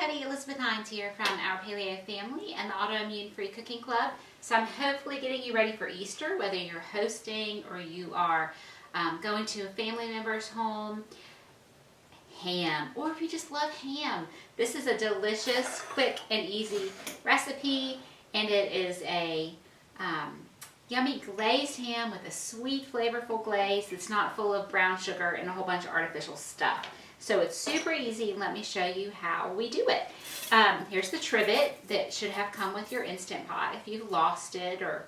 everybody, Elizabeth Hines here from our Paleo family and the Autoimmune Free Cooking Club. So I'm hopefully getting you ready for Easter, whether you're hosting or you are going to a family member's home. Ham, or if you just love ham. This is a delicious, quick, and easy recipe, and it is a yummy glazed ham with a sweet, flavorful glaze that's not full of brown sugar and a whole bunch of artificial stuff. So it's super easy, and let me show you how we do it. Here's the trivet that should have come with your Instant Pot. If you've lost it or,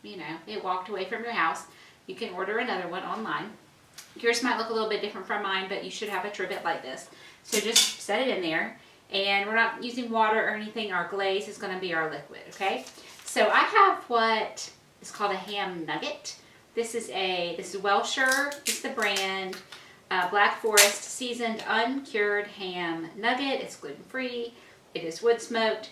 it walked away from your house, you can order another one online. Yours might look a little bit different from mine, but you should have a trivet like this. So just set it in there, and we're not using water or anything. Our glaze is going to be our liquid, okay? So I have what is called a ham nugget. This is Welsher, it's the brand. Black Forest seasoned uncured ham nugget. It's gluten-free. It is wood smoked.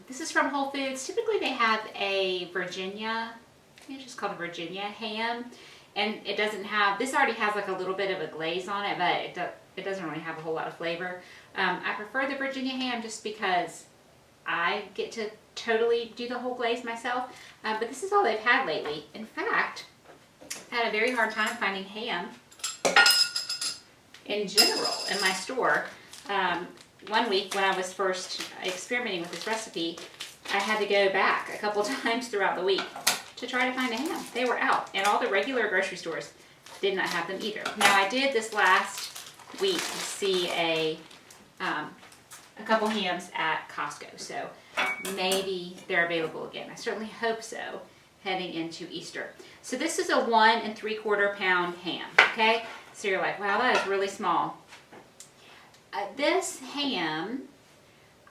This is from Whole Foods. Typically they have a Virginia, it's just called a Virginia ham, and it doesn't have, this already has like a little bit of a glaze on it, but it doesn't really have a whole lot of flavor. I prefer the Virginia ham just because I get to totally do the whole glaze myself, but this is all they've had lately. In fact, I had a very hard time finding ham in general in my store. One week when I was first experimenting with this recipe, I had to go back a couple times throughout the week to try to find a ham. They were out, and all the regular grocery stores did not have them either. Now I did this last week see a couple hams at Costco, so maybe they're available again. I certainly hope so, heading into Easter. So this is a 1 3/4 pound ham, okay? So you're like, wow, that is really small. This ham,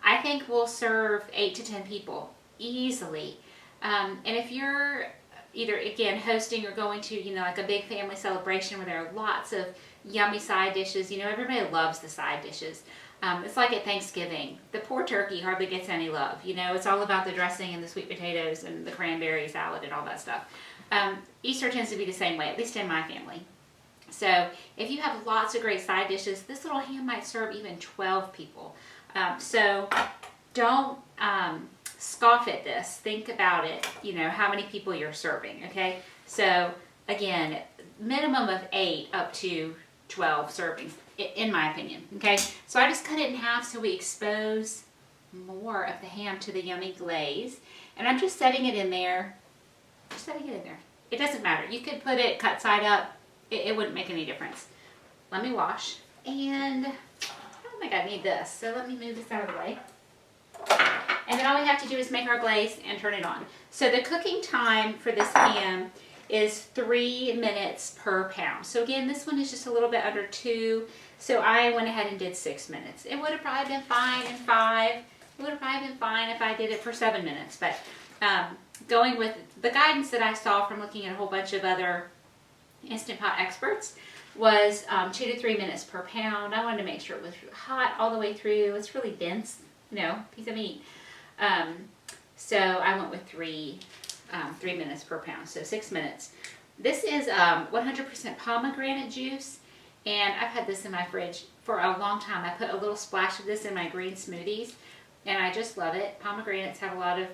I think, will serve 8 to 10 people easily. And if you're either, again, hosting or going to, like a big family celebration where there are lots of yummy side dishes, everybody loves the side dishes. It's like at Thanksgiving. The poor turkey hardly gets any love. It's all about the dressing and the sweet potatoes and the cranberry salad and all that stuff. Easter tends to be the same way, at least in my family. So if you have lots of great side dishes, this little ham might serve even 12 people. So don't scoff at this. Think about it, how many people you're serving, okay? So again, minimum of 8 up to 12 servings, in my opinion, okay? So I just cut it in half so we expose more of the ham to the yummy glaze. And I'm just setting it in there. Just setting it in there. It doesn't matter. You could put it cut side up. It wouldn't make any difference. Let me wash. And I don't think I need this, so let me move this out of the way. And then all we have to do is make our glaze and turn it on. So the cooking time for this ham is 3 minutes per pound. So again, this one is just a little bit under 2. So I went ahead and did 6 minutes. It would have probably been fine in 5. It would have probably been fine if I did it for 7 minutes. But going with the guidance that I saw from looking at a whole bunch of other Instant Pot experts was 2 to 3 minutes per pound. I wanted to make sure it was hot all the way through. It's really dense, piece of meat. So I went with 3 minutes per pound, so 6 minutes. This is 100% pomegranate juice, and I've had this in my fridge for a long time. I put a little splash of this in my green smoothies, and I just love it. Pomegranates have a lot of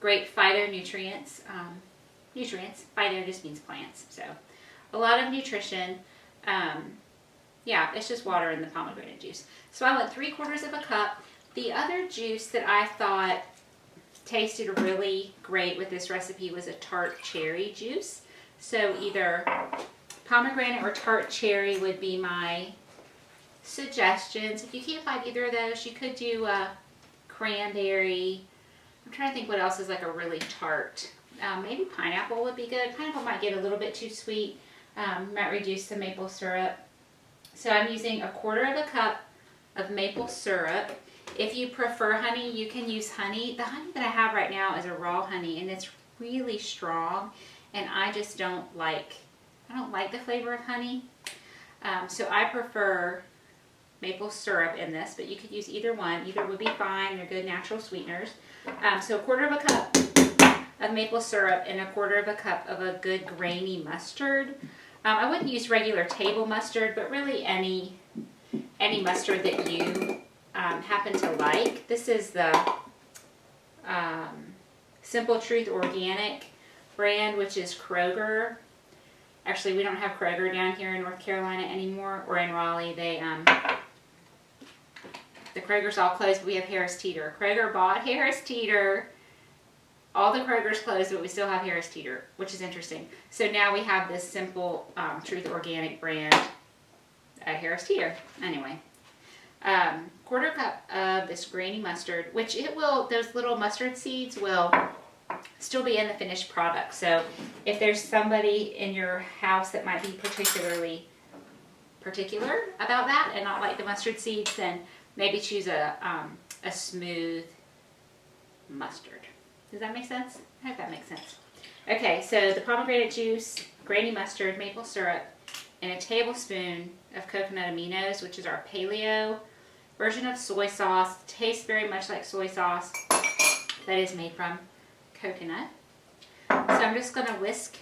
great phytonutrients. Phyto just means plants, so a lot of nutrition. Yeah, it's just water in the pomegranate juice. So I went 3/4 of a cup. The other juice that I thought tasted really great with this recipe was a tart cherry juice. So either pomegranate or tart cherry would be my suggestions. If you can't find either of those, you could do cranberry. I'm trying to think what else is like a really tart. Maybe pineapple would be good. Pineapple might get a little bit too sweet. Might reduce the maple syrup. So I'm using 1/4 of a cup of maple syrup. If you prefer honey, you can use honey. The honey that I have right now is a raw honey, and it's really strong, and I just don't like the flavor of honey. So I prefer maple syrup in this, but you could use either one. Either would be fine. They're good natural sweeteners. So 1/4 of a cup of maple syrup and 1/4 of a cup of a good grainy mustard. I wouldn't use regular table mustard, but really any any mustard that you happen to like. This is the Simple Truth Organic brand, which is Kroger. Actually, we don't have Kroger down here in North Carolina anymore, or in Raleigh. They the Kroger's all closed, but we have Harris Teeter. Kroger bought Harris Teeter. All the Kroger's closed, but we still have Harris Teeter, which is interesting. So now we have this Simple Truth Organic brand at Harris Teeter. Anyway, quarter cup of this grainy mustard, which it will, those little mustard seeds will still be in the finished product. So if there's somebody in your house that might be particularly particular about that and not like the mustard seeds, then maybe choose a smooth mustard. Does that make sense? I hope that makes sense. Okay, so the pomegranate juice, grainy mustard, maple syrup, and a tablespoon of coconut aminos, which is our paleo version of soy sauce. Tastes very much like soy sauce that is made from coconut. So I'm just going to whisk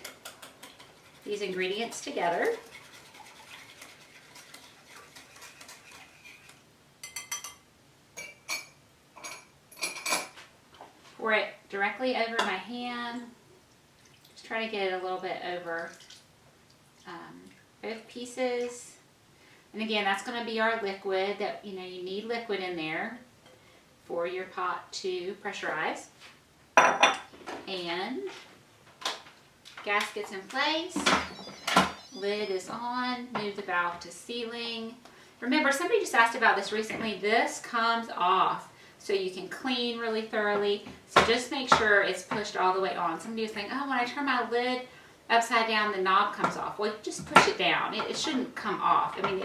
these ingredients together. Pour it directly over my ham. Just try to get it a little bit over both pieces. And again, that's going to be our liquid. That, you know, you need liquid in there for your pot to pressurize. And gasket's in place. Lid is on. Move the valve to ceiling. Remember, somebody just asked about this recently. This comes off, so you can clean really thoroughly. So just make sure it's pushed all the way on. Somebody was saying, oh, when I turn my lid upside down, the knob comes off. Well, just push it down. It shouldn't come off. I mean,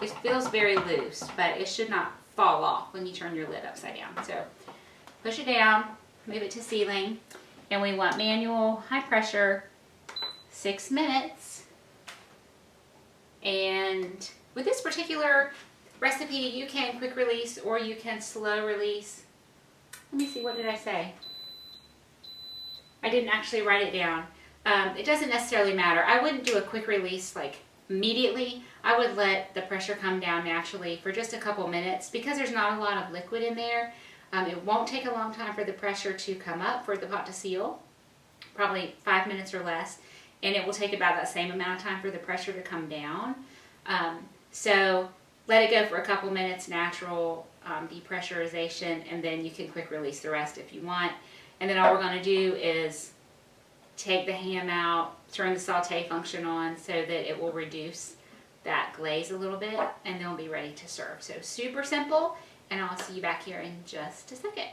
it feels very loose, but it should not fall off when you turn your lid upside down. So push it down, move it to ceiling, and we want manual, high pressure, 6 minutes. And with this particular recipe, you can quick release or you can slow release. Let me see, what did I say? I didn't actually write it down. It doesn't necessarily matter. I wouldn't do a quick release like immediately. I would let the pressure come down naturally for just a couple minutes because there's not a lot of liquid in there. It won't take a long time for the pressure to come up, for the pot to seal, probably 5 minutes or less, and it will take about that same amount of time for the pressure to come down. So let it go for a couple minutes, natural depressurization, and then you can quick release the rest if you want. And then all we're going to do is take the ham out, turn the saute function on so that it will reduce that glaze a little bit, and then we'll be ready to serve. So super simple, and I'll see you back here in just a second.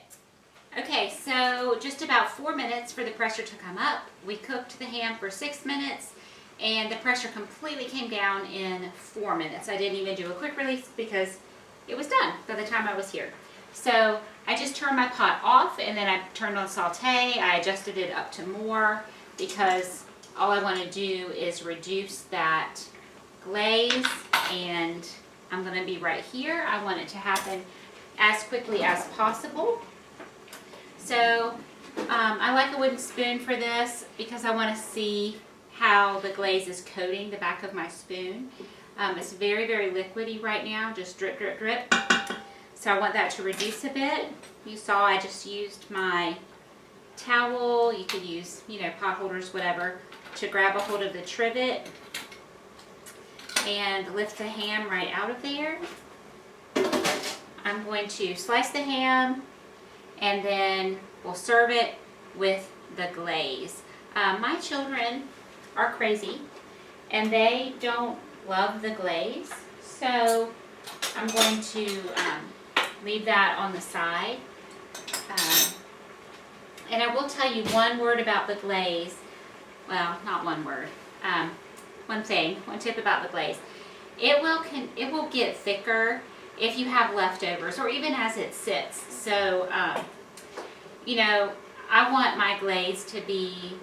Okay, so just about 4 minutes for the pressure to come up. We cooked the ham for 6 minutes, and the pressure completely came down in 4 minutes. I didn't even do a quick release because it was done by the time I was here. So I just turned my pot off, and then I turned on saute. I adjusted it up to more because all I want to do is reduce that glaze, and I'm going to be right here. I want it to happen as quickly as possible. So I like a wooden spoon for this because I want to see how the glaze is coating the back of my spoon. It's very, very liquidy right now, just drip, drip, drip. So I want that to reduce a bit. You saw I just used my towel. You could use, you know, pot holders, whatever, to grab a hold of the trivet and lift the ham right out of there. I'm going to slice the ham, and then we'll serve it with the glaze. My children are crazy, and they don't love the glaze, so I'm going to leave that on the side. And I will tell you one word about the glaze. Well, not one word. One tip about the glaze. It will get thicker if you have leftovers, or even as it sits. So, you know, I want my glaze to be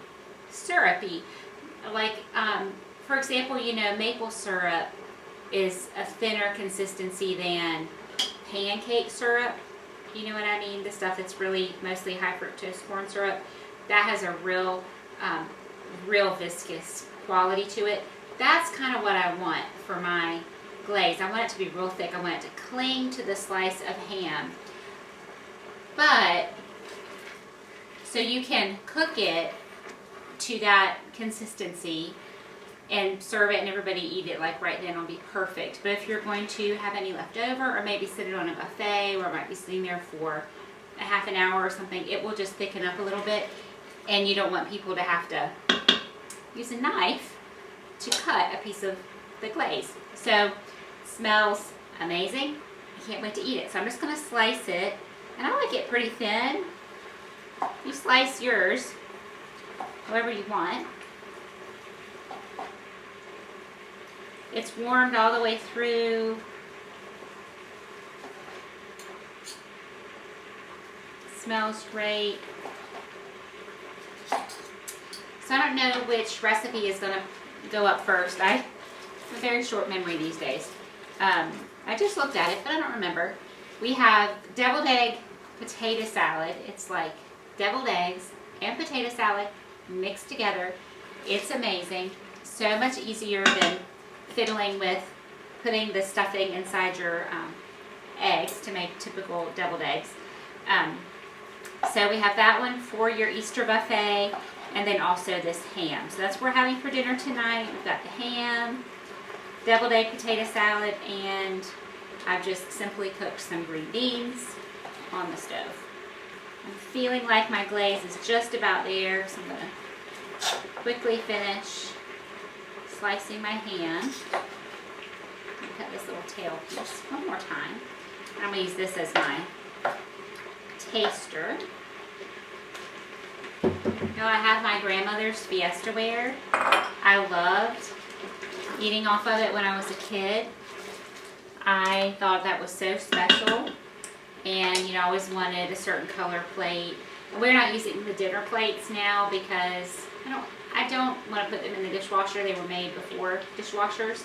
syrupy. Like, for example, you know, maple syrup is a thinner consistency than pancake syrup. You know what I mean? The stuff that's really mostly high fructose corn syrup. That has a real viscous quality to it. That's kind of what I want for my glaze. I want it to be real thick. I want it to cling to the slice of ham. But, so you can cook it to that consistency and serve it and everybody eat it like right then, it'll be perfect. But if you're going to have any left over, or maybe sit it on a buffet where it might be sitting there for a half an hour or something, it will just thicken up a little bit, and you don't want people to have to use a knife to cut a piece of the glaze. So it smells amazing. I can't wait to eat it. So I'm just going to slice it, and I like it pretty thin. You slice yours however you want. It's warmed all the way through. Smells great. So I don't know which recipe is going to go up first. I have a very short memory these days. I just looked at it, but I don't remember. We have deviled egg potato salad. It's like deviled eggs and potato salad mixed together. It's amazing. So much easier than fiddling with putting the stuffing inside your eggs to make typical deviled eggs. So we have that one for your Easter buffet, and then also this ham. So that's what we're having for dinner tonight. We've got the ham, deviled egg potato salad, and I've just simply cooked some green beans on the stove. I'm feeling like my glaze is just about there, so I'm going to quickly finish slicing my ham. Cut this little tail piece one more time. I'm going to use this as my taster. You know, I have my grandmother's Fiesta ware. I loved eating off of it when I was a kid. I thought that was so special, and you know, I always wanted a certain color plate. We're not using the dinner plates now because I don't want to put them in the dishwasher. They were made before dishwashers.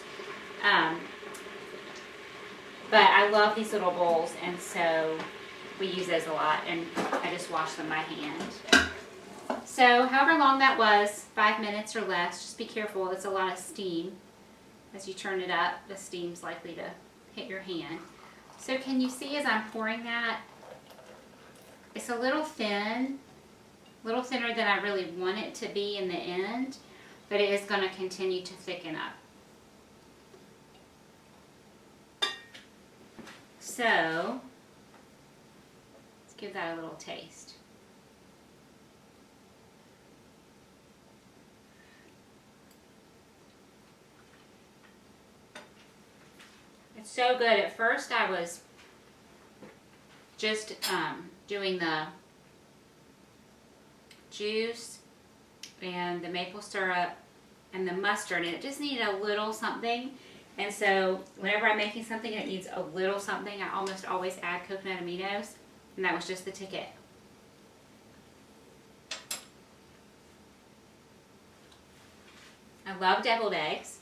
But I love these little bowls, and so we use those a lot, and I just wash them by hand. So however long that was, 5 minutes or less, just be careful. It's a lot of steam. As you turn it up, the steam's likely to hit your hand. So can you see as I'm pouring that, it's a little thin, a little thinner than I really want it to be in the end, but it is going to continue to thicken up. So let's give that a little taste. It's so good. At first I was just doing the juice and the maple syrup and the mustard, and it just needed a little something. And so whenever I'm making something that needs a little something, I almost always add coconut aminos, and that was just the ticket. I love deviled eggs.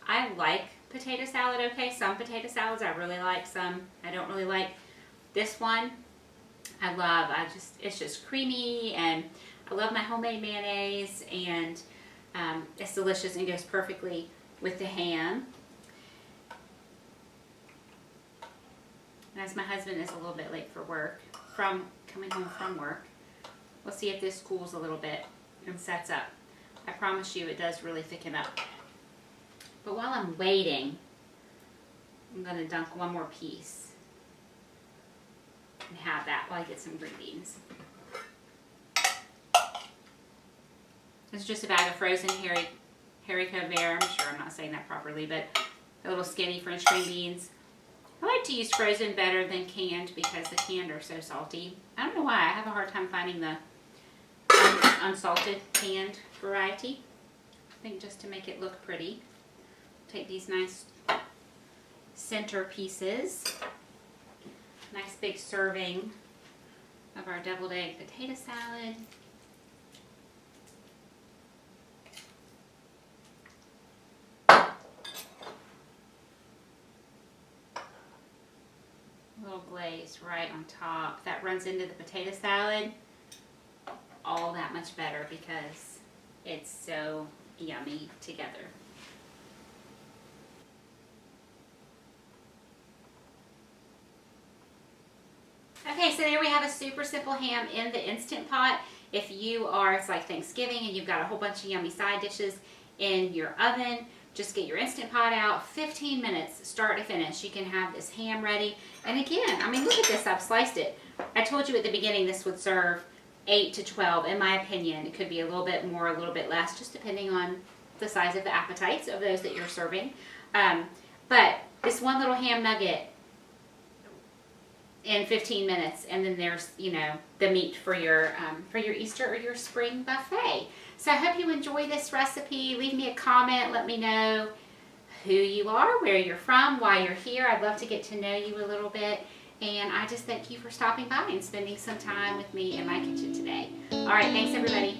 I like potato salad okay. Some potato salads I really like, some I don't really like. This one I love. It's just creamy, and I love my homemade mayonnaise, and it's delicious and goes perfectly with the ham. And as my husband is a little bit late for work, coming home from work, we'll see if this cools a little bit and sets up. I promise you it does really thicken up. But while I'm waiting, I'm going to dunk one more piece and have that while I get some green beans. It's just a bag of frozen haricot vert. I'm sure I'm not saying that properly, but the little skinny French green beans. I like to use frozen better than canned because the canned are so salty. I don't know why. I have a hard time finding the unsalted canned variety. I think just to make it look pretty. Take these nice center pieces. Nice big serving of our deviled egg potato salad. A little glaze right on top. That runs into the potato salad all that much better because it's so yummy together. Okay, so there we have a super simple ham in the Instant Pot. If you are, it's like Thanksgiving and you've got a whole bunch of yummy side dishes in your oven, just get your Instant Pot out, 15 minutes, start to finish. You can have this ham ready. And again, I mean, look at this, I've sliced it. I told you at the beginning this would serve 8 to 12, in my opinion. It could be a little bit more, a little bit less, just depending on the size of the appetites of those that you're serving. But this one little ham nugget in 15 minutes, and then there's, you know, the meat for your Easter or your spring buffet. So I hope you enjoy this recipe. Leave me a comment. Let me know who you are, where you're from, why you're here. I'd love to get to know you a little bit. And I just thank you for stopping by and spending some time with me in my kitchen today. All right, thanks everybody.